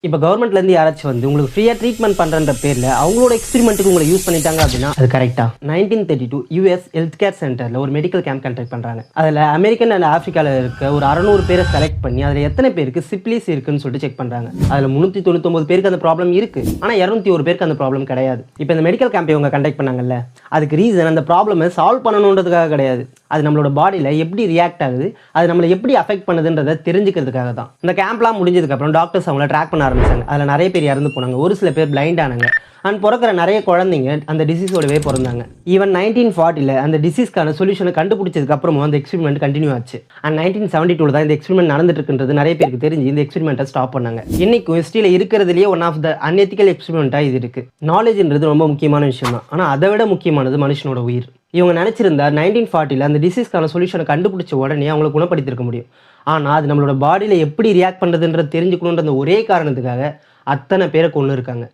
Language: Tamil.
இப்போ கவர்மெண்ட்லேருந்து யாராச்சும் வந்து உங்களுக்கு ஃப்ரீயாக ட்ரீட்மெண்ட் பண்ணுறன்ற பேரில் அவங்களோட எக்ஸ்பெரிமெண்ட்டுக்கு உங்களை யூஸ் பண்ணிட்டாங்க அப்படின்னா அது கரெக்டாக 1932 யூஎஸ் ஹெல்த் கேர் சென்டரில் ஒரு மெடிக்கல் கேம்ப் கண்டக்ட் பண்ணுறாங்க. அதில் அமெரிக்கன் அண்ட் ஆஃப்ரிக்காவில் இருக்க ஒரு 600 பேரை செலக்ட் பண்ணி அதில் எத்தனை பேருக்கு சிப்லிஸ் இருக்குன்னு சொல்லிட்டு செக் பண்ணுறாங்க. அதில் 399 பேருக்கு அந்த ப்ராப்ளம் இருக்குது, ஆனால் 201 பேருக்கு அந்த ப்ராப்ளம் கிடையாது. இப்போ இந்த மெடிக்கல் கேம்ப் இவங்க கண்டக்ட் பண்ணாங்கல்ல, அதுக்கு ரீசன் அந்த ப்ராப்ளமை சால்வ் பண்ணணுன்றதுக்காக கிடையாது, அது நம்மளோட பாடியில் எப்படி ரியாக்ட் ஆகுது, அது நம்மளை எப்படி அஃபெக்ட் பண்ணுதுன்றதை தெரிஞ்சுக்கிறதுக்காக தான். இந்த கேம்ப்லாம் முடிஞ்சதுக்கப்புறம் டாக்டர்ஸ் அவங்கள ட்ராக் பண்ண ஆரம்பிச்சாங்க. அதில் நிறைய பேர் இறந்து போனாங்க, ஒரு சில பேர் பிளைண்ட் ஆனாங்க, அண்ட் பிறக்கிற நிறைய குழந்தைங்க அந்த டிசீஸோடவே பிறந்தாங்க. ஈவன் 1940 அந்த டிசீஸ்க்கான சொல்யூஷனை கண்டுபிடிச்சதுக்கு அப்புறமும் அந்த எக்ஸ்பெரிமெண்ட் கண்டினியூ ஆச்சு. அண்ட் 1972 தான் இந்த எக்ஸ்பெரிமெண்ட் நடந்துட்டு இருக்குன்றது நிறைய பேருக்கு தெரிஞ்சு இந்த எக்ஸ்பெரிமெண்ட்டை ஸ்டாப் பண்ணாங்க. இன்னைக்கும் ஹிஸ்ட்ரியில் இருக்கிறதுலேயே ஒன் ஆஃப் த அன்எத்திக்கல் எக்ஸ்பெரிமெண்ட்டாக இது இருக்கு. நாலேஜ்ன்றது ரொம்ப முக்கியமான விஷயம் தான், ஆனால் அதை விட முக்கியமானது மனுஷனோட உயிர். இவங்க நினச்சிருந்தா 1940 அந்த டிசீஸ்க்கான சொல்யூஷனை கண்டுபிடிச்ச உடனே அவங்களை குணப்படுத்திருக்க முடியும். ஆனால் அது நம்மளோட பாடியில் எப்படி ரியாக்ட் பண்ணுறதுன்றது தெரிஞ்சுக்கணுன்ற ஒரே காரணத்துக்காக அத்தனை பேரை கொண்டு இருக்காங்க.